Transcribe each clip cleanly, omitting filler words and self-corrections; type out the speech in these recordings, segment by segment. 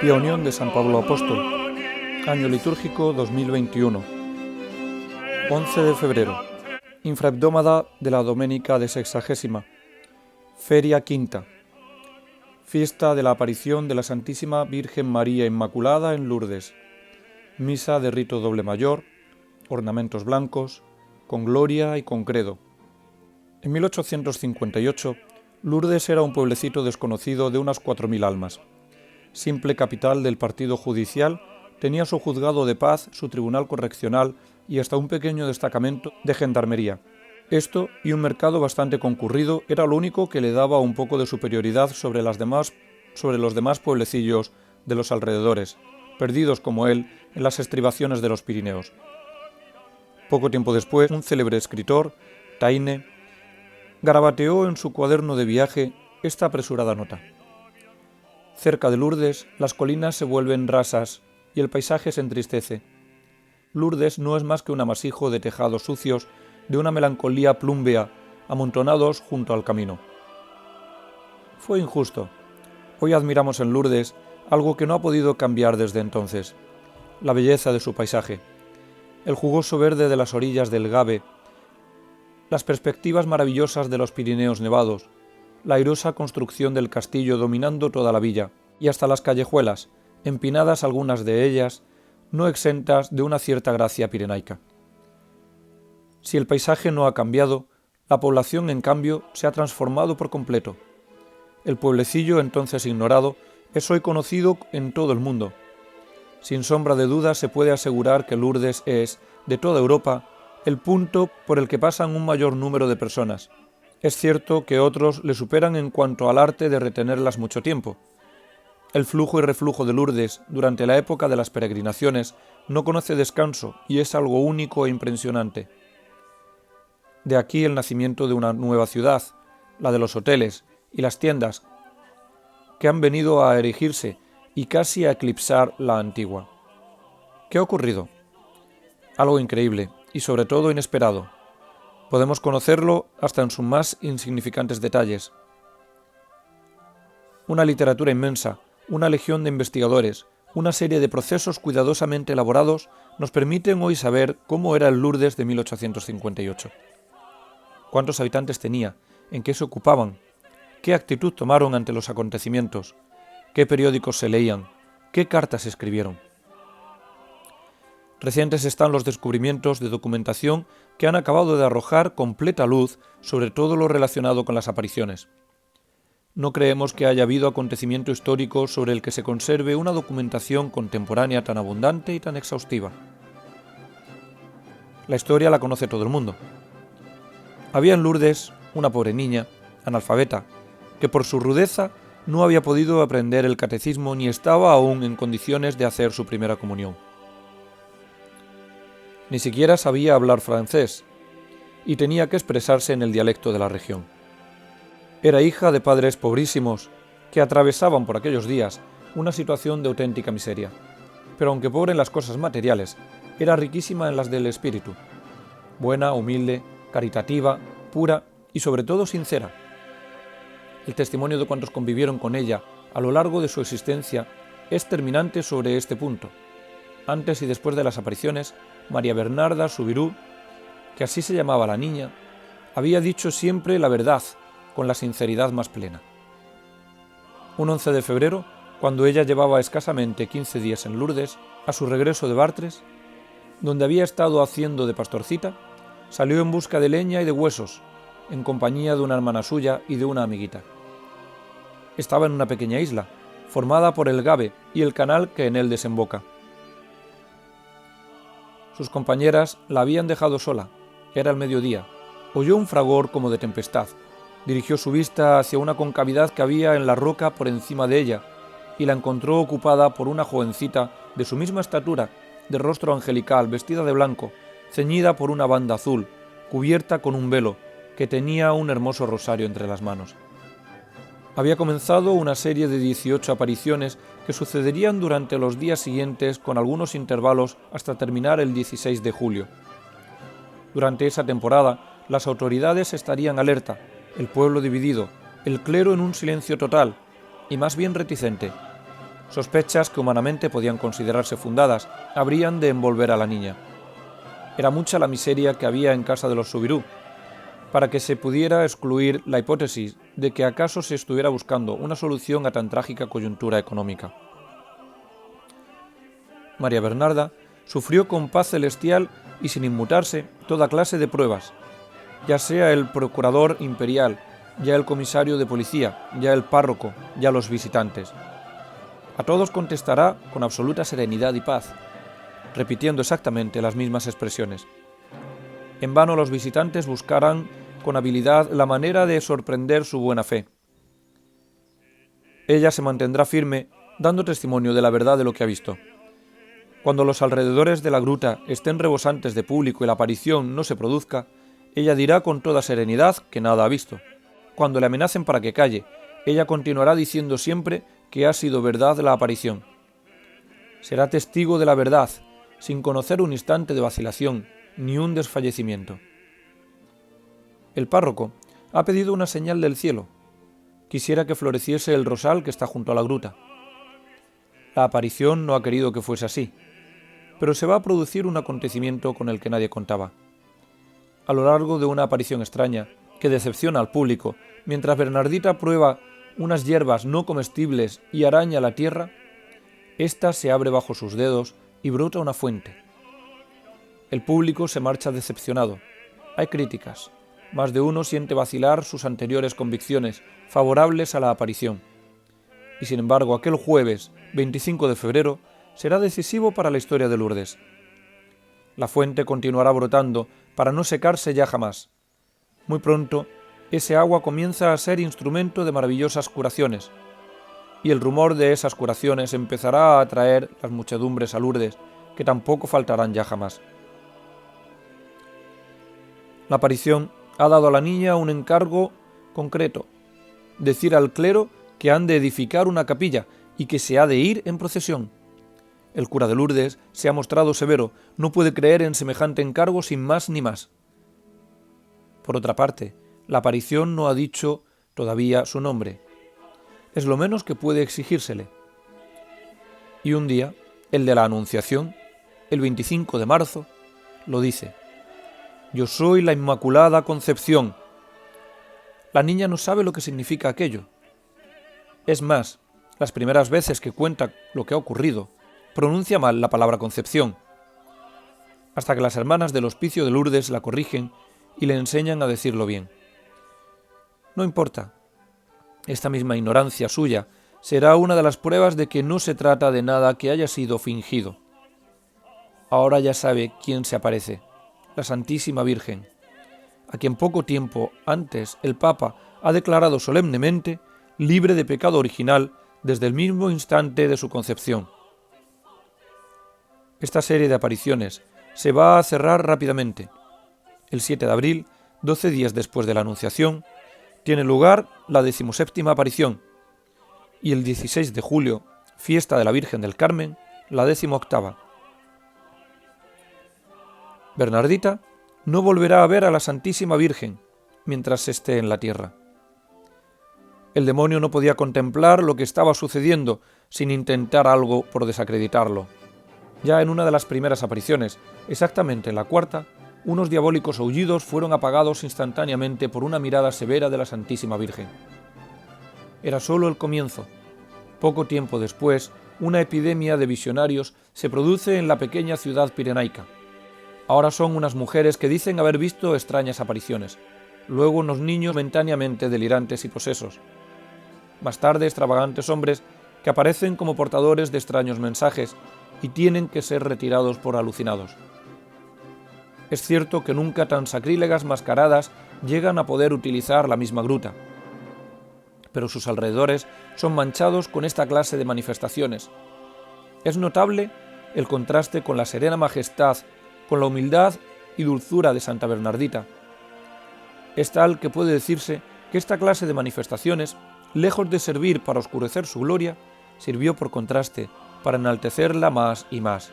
Pía Unión de San Pablo Apóstol, año litúrgico 2021, 11 de febrero, infrahebdómada de la Doménica de Sexagésima, Feria Quinta, fiesta de la aparición de la Santísima Virgen María Inmaculada en Lourdes, misa de rito doble mayor, ornamentos blancos, con gloria y con credo. En 1858, Lourdes era un pueblecito desconocido de unas 4.000 almas. Simple capital del partido judicial, tenía su juzgado de paz, su tribunal correccional y hasta un pequeño destacamento de gendarmería. Esto y un mercado bastante concurrido era lo único que le daba un poco de superioridad sobre los demás pueblecillos de los alrededores, perdidos como él en las estribaciones de los Pirineos. Poco tiempo después, un célebre escritor, Taine, garabateó en su cuaderno de viaje esta apresurada nota. Cerca de Lourdes, las colinas se vuelven rasas y el paisaje se entristece. Lourdes no es más que un amasijo de tejados sucios de una melancolía plúmbea amontonados junto al camino. Fue injusto. Hoy admiramos en Lourdes algo que no ha podido cambiar desde entonces: la belleza de su paisaje, el jugoso verde de las orillas del Gave, las perspectivas maravillosas de los Pirineos nevados, la airosa construcción del castillo dominando toda la villa, y hasta las callejuelas, empinadas algunas de ellas, no exentas de una cierta gracia pirenaica. Si el paisaje no ha cambiado, la población, en cambio, se ha transformado por completo. El pueblecillo, entonces ignorado, es hoy conocido en todo el mundo. Sin sombra de duda se puede asegurar que Lourdes es, de toda Europa, el punto por el que pasan un mayor número de personas. Es cierto que otros le superan en cuanto al arte de retenerlas mucho tiempo. El flujo y reflujo de Lourdes durante la época de las peregrinaciones no conoce descanso y es algo único e impresionante. De aquí el nacimiento de una nueva ciudad, la de los hoteles y las tiendas, que han venido a erigirse y casi a eclipsar la antigua. ¿Qué ha ocurrido? Algo increíble y sobre todo inesperado. Podemos conocerlo hasta en sus más insignificantes detalles. Una literatura inmensa, una legión de investigadores, una serie de procesos cuidadosamente elaborados nos permiten hoy saber cómo era el Lourdes de 1858. ¿Cuántos habitantes tenía? ¿En qué se ocupaban? ¿Qué actitud tomaron ante los acontecimientos? ¿Qué periódicos se leían? ¿Qué cartas se escribieron? Recientes están los descubrimientos de documentación que han acabado de arrojar completa luz sobre todo lo relacionado con las apariciones. No creemos que haya habido acontecimiento histórico sobre el que se conserve una documentación contemporánea tan abundante y tan exhaustiva. La historia la conoce todo el mundo. Había en Lourdes una pobre niña, analfabeta, que por su rudeza no había podido aprender el catecismo ni estaba aún en condiciones de hacer su primera comunión. Ni siquiera sabía hablar francés y tenía que expresarse en el dialecto de la región. Era hija de padres pobrísimos que atravesaban por aquellos días una situación de auténtica miseria, pero aunque pobre en las cosas materiales, era riquísima en las del espíritu, buena, humilde, caritativa, pura y sobre todo sincera. El testimonio de cuantos convivieron con ella a lo largo de su existencia es terminante sobre este punto. Antes y después de las apariciones, María Bernarda Subirú, que así se llamaba la niña, había dicho siempre la verdad, con la sinceridad más plena. Un 11 de febrero, cuando ella llevaba escasamente 15 días en Lourdes, a su regreso de Bartres, donde había estado haciendo de pastorcita, salió en busca de leña y de huesos, en compañía de una hermana suya y de una amiguita. Estaba en una pequeña isla, formada por el Gave y el canal que en él desemboca. Sus compañeras la habían dejado sola. Era el mediodía. Oyó un fragor como de tempestad. Dirigió su vista hacia una concavidad que había en la roca por encima de ella y la encontró ocupada por una jovencita de su misma estatura, de rostro angelical, vestida de blanco, ceñida por una banda azul, cubierta con un velo, que tenía un hermoso rosario entre las manos. Había comenzado una serie de 18 apariciones que sucederían durante los días siguientes con algunos intervalos hasta terminar el 16 de julio. Durante esa temporada, las autoridades estarían alerta, el pueblo dividido, el clero en un silencio total y más bien reticente. Sospechas que humanamente podían considerarse fundadas habrían de envolver a la niña. Era mucha la miseria que había en casa de los Subirú, para que se pudiera excluir la hipótesis de que acaso se estuviera buscando una solución a tan trágica coyuntura económica. María Bernarda sufrió con paz celestial y sin inmutarse toda clase de pruebas, ya sea el procurador imperial, ya el comisario de policía, ya el párroco, ya los visitantes. A todos contestará con absoluta serenidad y paz, repitiendo exactamente las mismas expresiones. En vano los visitantes buscarán con habilidad la manera de sorprender su buena fe. Ella se mantendrá firme, dando testimonio de la verdad de lo que ha visto. Cuando los alrededores de la gruta estén rebosantes de público y la aparición no se produzca, ella dirá con toda serenidad que nada ha visto. Cuando le amenacen para que calle, ella continuará diciendo siempre que ha sido verdad la aparición. Será testigo de la verdad, sin conocer un instante de vacilación, ni un desfallecimiento. El párroco ha pedido una señal del cielo. Quisiera que floreciese el rosal que está junto a la gruta. La aparición no ha querido que fuese así, pero se va a producir un acontecimiento con el que nadie contaba. A lo largo de una aparición extraña, que decepciona al público, mientras Bernardita prueba unas hierbas no comestibles y araña la tierra, ésta se abre bajo sus dedos y brota una fuente. El público se marcha decepcionado. Hay críticas. Más de uno siente vacilar sus anteriores convicciones favorables a la aparición. Y sin embargo, aquel jueves, 25 de febrero, será decisivo para la historia de Lourdes. La fuente continuará brotando para no secarse ya jamás. Muy pronto, ese agua comienza a ser instrumento de maravillosas curaciones, y el rumor de esas curaciones empezará a atraer las muchedumbres a Lourdes, que tampoco faltarán ya jamás. La aparición ha dado a la niña un encargo concreto: decir al clero que han de edificar una capilla y que se ha de ir en procesión. El cura de Lourdes se ha mostrado severo, no puede creer en semejante encargo sin más ni más. Por otra parte, la aparición no ha dicho todavía su nombre. Es lo menos que puede exigírsele. Y un día, el de la Anunciación, el 25 de marzo, lo dice: «Yo soy la Inmaculada Concepción». La niña no sabe lo que significa aquello. Es más, las primeras veces que cuenta lo que ha ocurrido, pronuncia mal la palabra Concepción, hasta que las hermanas del Hospicio de Lourdes la corrigen y le enseñan a decirlo bien. No importa. Esta misma ignorancia suya será una de las pruebas de que no se trata de nada que haya sido fingido. Ahora ya sabe quién se aparece: la Santísima Virgen, a quien poco tiempo antes el Papa ha declarado solemnemente libre de pecado original desde el mismo instante de su concepción. Esta serie de apariciones se va a cerrar rápidamente. El 7 de abril, 12 días después de la Anunciación, tiene lugar la 17ª aparición, y el 16 de julio, fiesta de la Virgen del Carmen, la 18ª. Bernardita no volverá a ver a la Santísima Virgen mientras esté en la tierra. El demonio no podía contemplar lo que estaba sucediendo sin intentar algo por desacreditarlo. Ya en una de las primeras apariciones, exactamente en la cuarta, unos diabólicos aullidos fueron apagados instantáneamente por una mirada severa de la Santísima Virgen. Era solo el comienzo. Poco tiempo después, una epidemia de visionarios se produce en la pequeña ciudad pirenaica. Ahora son unas mujeres que dicen haber visto extrañas apariciones, luego unos niños momentáneamente delirantes y posesos. Más tarde, extravagantes hombres que aparecen como portadores de extraños mensajes y tienen que ser retirados por alucinados. Es cierto que nunca tan sacrílegas mascaradas llegan a poder utilizar la misma gruta, pero sus alrededores son manchados con esta clase de manifestaciones. Es notable el contraste con la serena majestad, con la humildad y dulzura de Santa Bernardita. Es tal que puede decirse que esta clase de manifestaciones, lejos de servir para oscurecer su gloria, sirvió por contraste para enaltecerla más y más.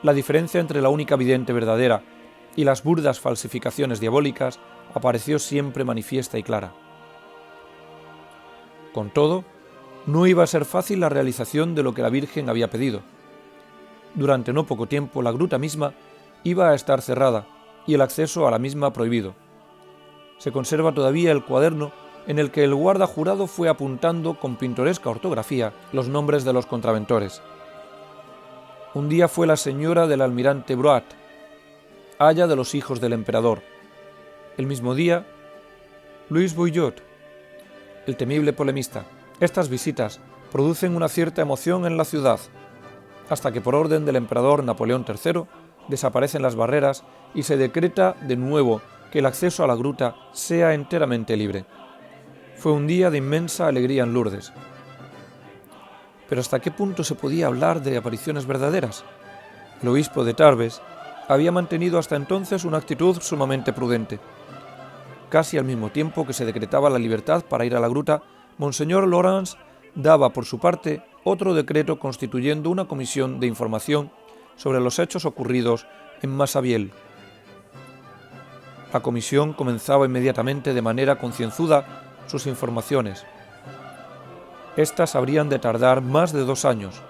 La diferencia entre la única vidente verdadera y las burdas falsificaciones diabólicas apareció siempre manifiesta y clara. Con todo, no iba a ser fácil la realización de lo que la Virgen había pedido. Durante no poco tiempo la gruta misma iba a estar cerrada y el acceso a la misma prohibido. Se conserva todavía el cuaderno en el que el guarda jurado fue apuntando con pintoresca ortografía los nombres de los contraventores. Un día fue la señora del almirante Broat, aya de los hijos del emperador. El mismo día, Louis Bouillot, el temible polemista. Estas visitas producen una cierta emoción en la ciudad, hasta que por orden del emperador Napoleón III desaparecen las barreras y se decreta de nuevo que el acceso a la gruta sea enteramente libre. Fue un día de inmensa alegría en Lourdes. Pero ¿hasta qué punto se podía hablar de apariciones verdaderas? El obispo de Tarbes había mantenido hasta entonces una actitud sumamente prudente. Casi al mismo tiempo que se decretaba la libertad para ir a la gruta, Monseñor Laurens daba por su parte otro decreto constituyendo una comisión de información sobre los hechos ocurridos en Massabielle. La comisión comenzaba inmediatamente de manera concienzuda sus informaciones. Estas habrían de tardar más de 2 años.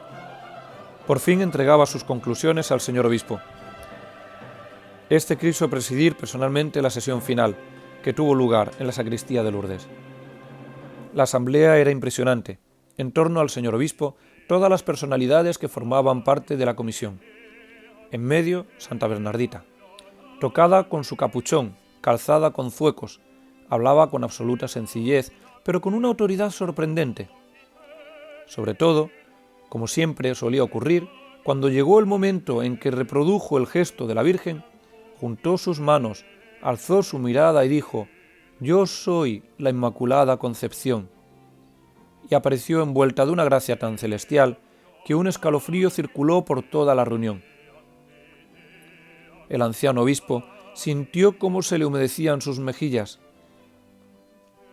Por fin entregaba sus conclusiones al señor obispo. Este quiso presidir personalmente la sesión final, que tuvo lugar en la sacristía de Lourdes. La asamblea era impresionante. En torno al señor obispo, todas las personalidades que formaban parte de la comisión. En medio, Santa Bernardita, tocada con su capuchón, calzada con zuecos, hablaba con absoluta sencillez, pero con una autoridad sorprendente. Sobre todo, como siempre solía ocurrir, cuando llegó el momento en que reprodujo el gesto de la Virgen, juntó sus manos, alzó su mirada y dijo: «Yo soy la Inmaculada Concepción», y apareció envuelta de una gracia tan celestial que un escalofrío circuló por toda la reunión. El anciano obispo sintió cómo se le humedecían sus mejillas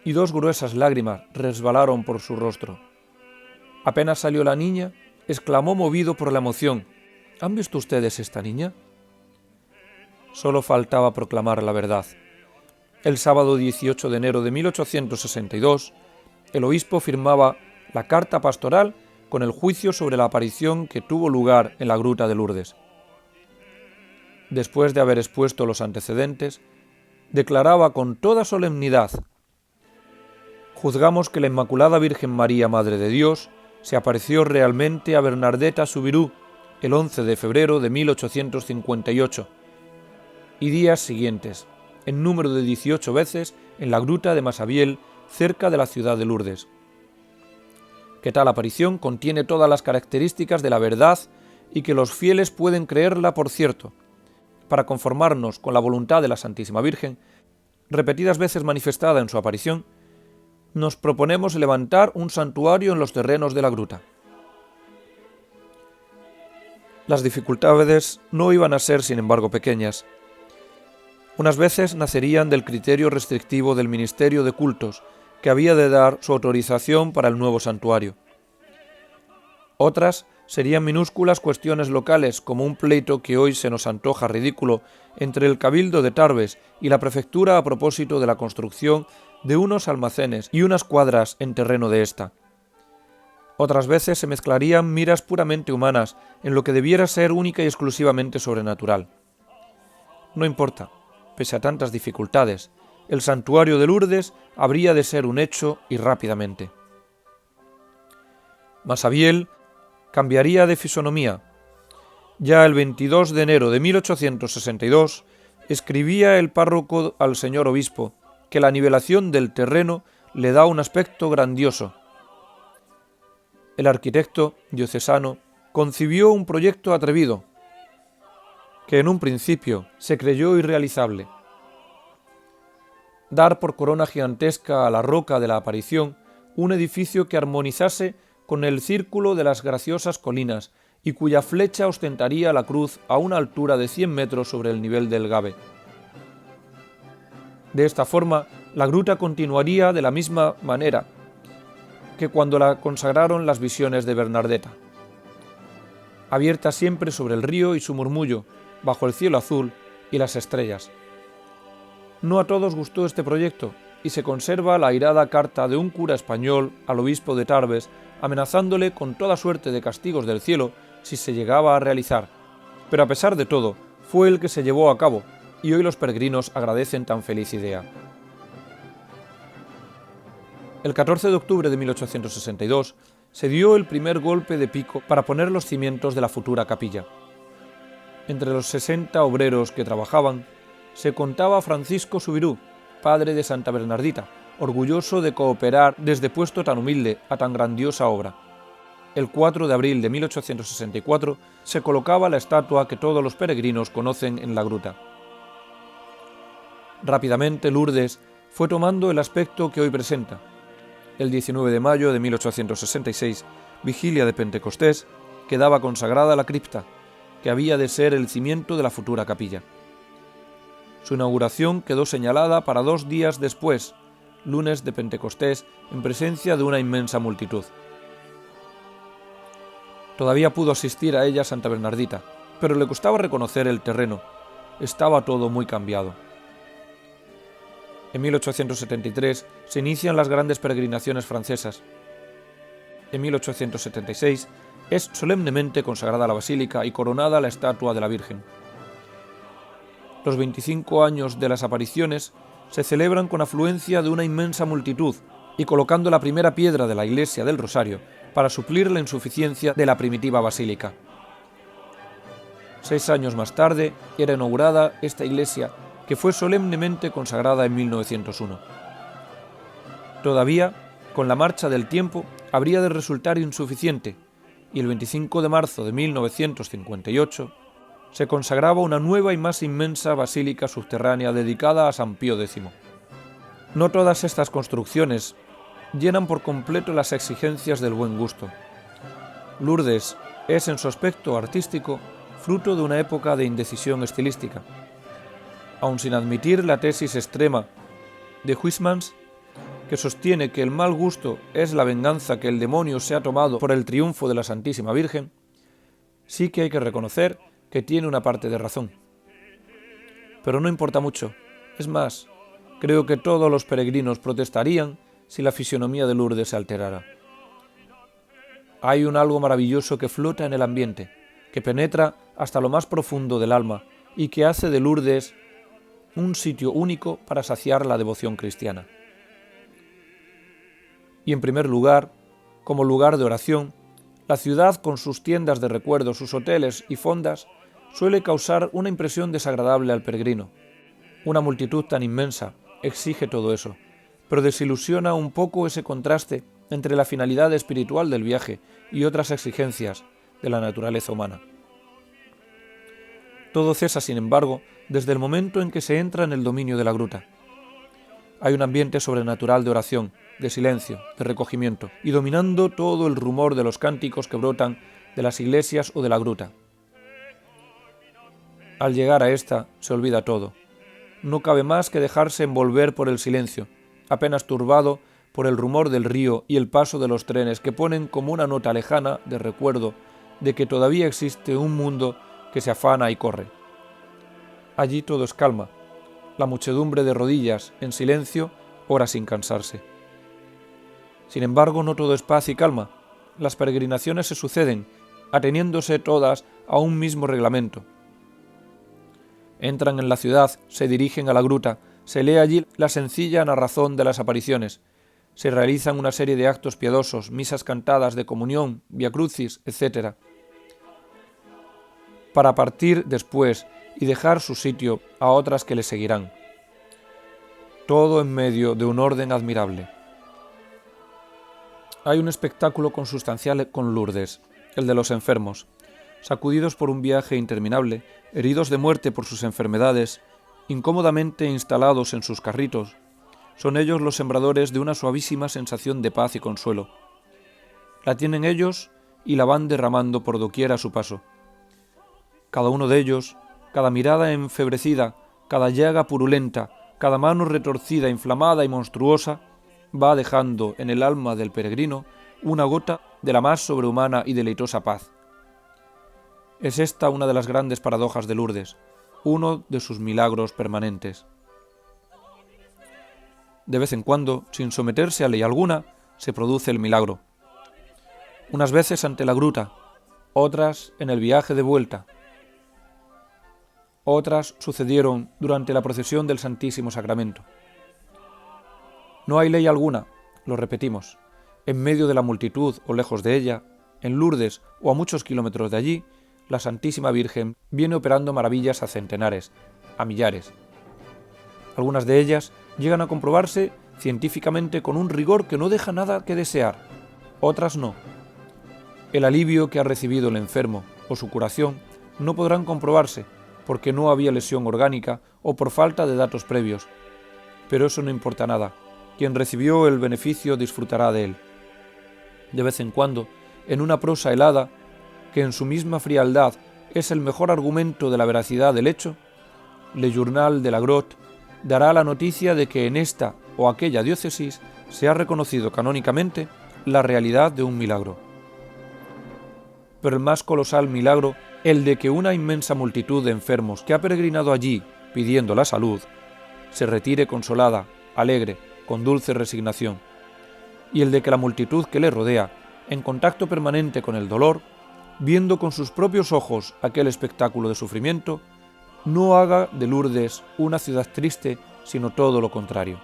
y 2 gruesas lágrimas resbalaron por su rostro. Apenas salió la niña, exclamó movido por la emoción: «¿Han visto ustedes esta niña?». Solo faltaba proclamar la verdad. El sábado 18 de enero de 1862, el obispo firmaba la carta pastoral con el juicio sobre la aparición que tuvo lugar en la gruta de Lourdes. Después de haber expuesto los antecedentes, declaraba con toda solemnidad: «Juzgamos que la Inmaculada Virgen María, Madre de Dios, se apareció realmente a Bernardeta Soubirous el 11 de febrero de 1858 y días siguientes, en número de 18 veces, en la gruta de Massabielle, cerca de la ciudad de Lourdes. Que tal aparición contiene todas las características de la verdad y que los fieles pueden creerla por cierto. Para conformarnos con la voluntad de la Santísima Virgen, repetidas veces manifestada en su aparición, nos proponemos levantar un santuario en los terrenos de la gruta». Las dificultades no iban a ser, sin embargo, pequeñas. Unas veces nacerían del criterio restrictivo del Ministerio de Cultos, que había de dar su autorización para el nuevo santuario. Otras serían minúsculas cuestiones locales, como un pleito que hoy se nos antoja ridículo entre el Cabildo de Tarbes y la prefectura a propósito de la construcción de unos almacenes y unas cuadras en terreno de esta. Otras veces se mezclarían miras puramente humanas en lo que debiera ser única y exclusivamente sobrenatural. No importa, pese a tantas dificultades, el santuario de Lourdes habría de ser un hecho y rápidamente. Massabielle cambiaría de fisonomía. Ya el 22 de enero de 1862 escribía el párroco al señor obispo que la nivelación del terreno le da un aspecto grandioso. El arquitecto diocesano concibió un proyecto atrevido, que en un principio se creyó irrealizable. Dar por corona gigantesca a la roca de la aparición un edificio que armonizase con el círculo de las graciosas colinas y cuya flecha ostentaría la cruz a una altura de 100 metros sobre el nivel del Gave. De esta forma, la gruta continuaría de la misma manera que cuando la consagraron las visiones de Bernardeta, abierta siempre sobre el río y su murmullo, bajo el cielo azul y las estrellas. No a todos gustó este proyecto, y se conserva la airada carta de un cura español al obispo de Tarbes, amenazándole con toda suerte de castigos del cielo si se llegaba a realizar. Pero a pesar de todo, fue el que se llevó a cabo, y hoy los peregrinos agradecen tan feliz idea. El 14 de octubre de 1862 se dio el primer golpe de pico para poner los cimientos de la futura capilla. Entre los 60 obreros que trabajaban, se contaba Francisco Subirú, padre de Santa Bernardita, orgulloso de cooperar desde puesto tan humilde a tan grandiosa obra. El 4 de abril de 1864 se colocaba la estatua que todos los peregrinos conocen en la gruta. Rápidamente Lourdes fue tomando el aspecto que hoy presenta. El 19 de mayo de 1866, vigilia de Pentecostés, quedaba consagrada la cripta, que había de ser el cimiento de la futura capilla. Su inauguración quedó señalada para 2 días después, lunes de Pentecostés, en presencia de una inmensa multitud. Todavía pudo asistir a ella Santa Bernardita, pero le costaba reconocer el terreno. Estaba todo muy cambiado. En 1873 se inician las grandes peregrinaciones francesas. En 1876 es solemnemente consagrada la basílica y coronada la estatua de la Virgen. Los 25 años de las apariciones se celebran con afluencia de una inmensa multitud y colocando la primera piedra de la iglesia del Rosario para suplir la insuficiencia de la primitiva basílica. 6 años más tarde era inaugurada esta iglesia, que fue solemnemente consagrada en 1901. Todavía, con la marcha del tiempo, habría de resultar insuficiente, y el 25 de marzo de 1958 se consagraba una nueva y más inmensa basílica subterránea dedicada a San Pío X. No todas estas construcciones llenan por completo las exigencias del buen gusto. Lourdes es en su aspecto artístico fruto de una época de indecisión estilística. Aun sin admitir la tesis extrema de Huysmans, que sostiene que el mal gusto es la venganza que el demonio se ha tomado por el triunfo de la Santísima Virgen, sí que hay que reconocer que tiene una parte de razón. Pero no importa mucho. Es más, creo que todos los peregrinos protestarían si la fisonomía de Lourdes se alterara. Hay un algo maravilloso que flota en el ambiente, que penetra hasta lo más profundo del alma y que hace de Lourdes un sitio único para saciar la devoción cristiana. Y en primer lugar, como lugar de oración, la ciudad con sus tiendas de recuerdo, sus hoteles y fondas, suele causar una impresión desagradable al peregrino. Una multitud tan inmensa exige todo eso, pero desilusiona un poco ese contraste entre la finalidad espiritual del viaje y otras exigencias de la naturaleza humana. Todo cesa, sin embargo, desde el momento en que se entra en el dominio de la gruta. Hay un ambiente sobrenatural de oración, de silencio, de recogimiento, y dominando todo el rumor de los cánticos que brotan de las iglesias o de la gruta. Al llegar a esta, se olvida todo. No cabe más que dejarse envolver por el silencio, apenas turbado por el rumor del río y el paso de los trenes que ponen como una nota lejana de recuerdo de que todavía existe un mundo que se afana y corre. Allí todo es calma, la muchedumbre de rodillas, en silencio, ora sin cansarse. Sin embargo, no todo es paz y calma. Las peregrinaciones se suceden, ateniéndose todas a un mismo reglamento. Entran en la ciudad, se dirigen a la gruta, se lee allí la sencilla narración de las apariciones, se realizan una serie de actos piadosos, misas cantadas de comunión, viacrucis, etc., para partir después y dejar su sitio a otras que le seguirán. Todo en medio de un orden admirable. Hay un espectáculo consustancial con Lourdes, el de los enfermos, sacudidos por un viaje interminable, heridos de muerte por sus enfermedades, incómodamente instalados en sus carritos. Son ellos los sembradores de una suavísima sensación de paz y consuelo. La tienen ellos y la van derramando por doquier a su paso. Cada uno de ellos, cada mirada enfebrecida, cada llaga purulenta, cada mano retorcida, inflamada y monstruosa, va dejando en el alma del peregrino una gota de la más sobrehumana y deleitosa paz. Es esta una de las grandes paradojas de Lourdes, uno de sus milagros permanentes. de vez en cuando, sin someterse a ley alguna, se produce el milagro. Unas veces ante la gruta, otras en el viaje de vuelta. Otras sucedieron durante la procesión del Santísimo Sacramento. No hay ley alguna, lo repetimos, en medio de la multitud o lejos de ella, en Lourdes o a muchos kilómetros de allí, la Santísima Virgen viene operando maravillas a centenares, a millares. Algunas de ellas llegan a comprobarse científicamente con un rigor que no deja nada que desear, otras no. El alivio que ha recibido el enfermo o su curación no podrán comprobarse porque no había lesión orgánica o por falta de datos previos. Pero eso no importa nada. Quien recibió el beneficio disfrutará de él. De vez en cuando, en una prosa helada, que en su misma frialdad es el mejor argumento de la veracidad del hecho, Le Journal de la Grotte dará la noticia de que en esta o aquella diócesis se ha reconocido canónicamente la realidad de un milagro. Pero el más colosal milagro, el de que una inmensa multitud de enfermos que ha peregrinado allí pidiendo la salud, se retire consolada, alegre, con dulce resignación, y el de que la multitud que le rodea, en contacto permanente con el dolor, viendo con sus propios ojos aquel espectáculo de sufrimiento, no haga de Lourdes una ciudad triste, sino todo lo contrario.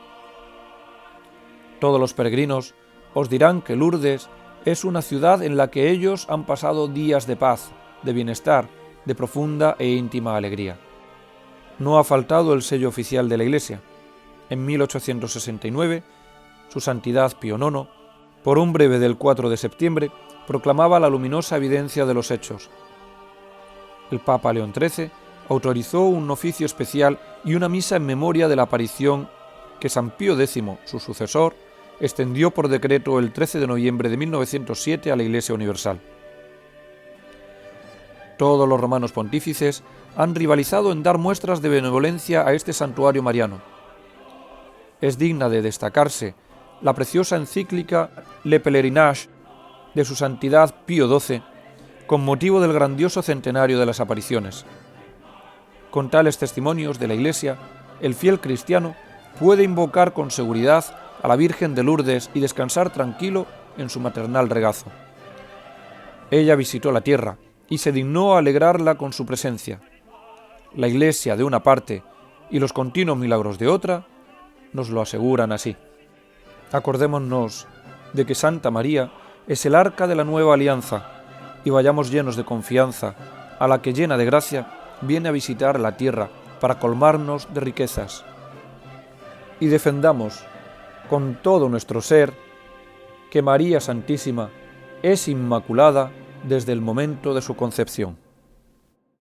Todos los peregrinos os dirán que Lourdes es una ciudad en la que ellos han pasado días de paz, de bienestar, de profunda e íntima alegría. No ha faltado el sello oficial de la Iglesia. En 1869, su Santidad Pío IX, por un breve del 4 de septiembre, proclamaba la luminosa evidencia de los hechos. El Papa León XIII autorizó un oficio especial y una misa en memoria de la aparición que San Pío X, su sucesor, extendió por decreto el 13 de noviembre de 1907 a la Iglesia Universal. Todos los romanos pontífices han rivalizado en dar muestras de benevolencia a este santuario mariano. Es digna de destacarse la preciosa encíclica Le Pèlerinage de su Santidad Pío XII, con motivo del grandioso centenario de las apariciones. Con tales testimonios de la Iglesia, el fiel cristiano puede invocar con seguridad a la Virgen de Lourdes y descansar tranquilo en su maternal regazo. Ella visitó la tierra y se dignó a alegrarla con su presencia. La Iglesia de una parte y los continuos milagros de otra nos lo aseguran así. Acordémonos de que Santa María es el arca de la nueva alianza y vayamos llenos de confianza a la que llena de gracia viene a visitar la tierra para colmarnos de riquezas. Y defendamos con todo nuestro ser que María Santísima es inmaculada desde el momento de su concepción.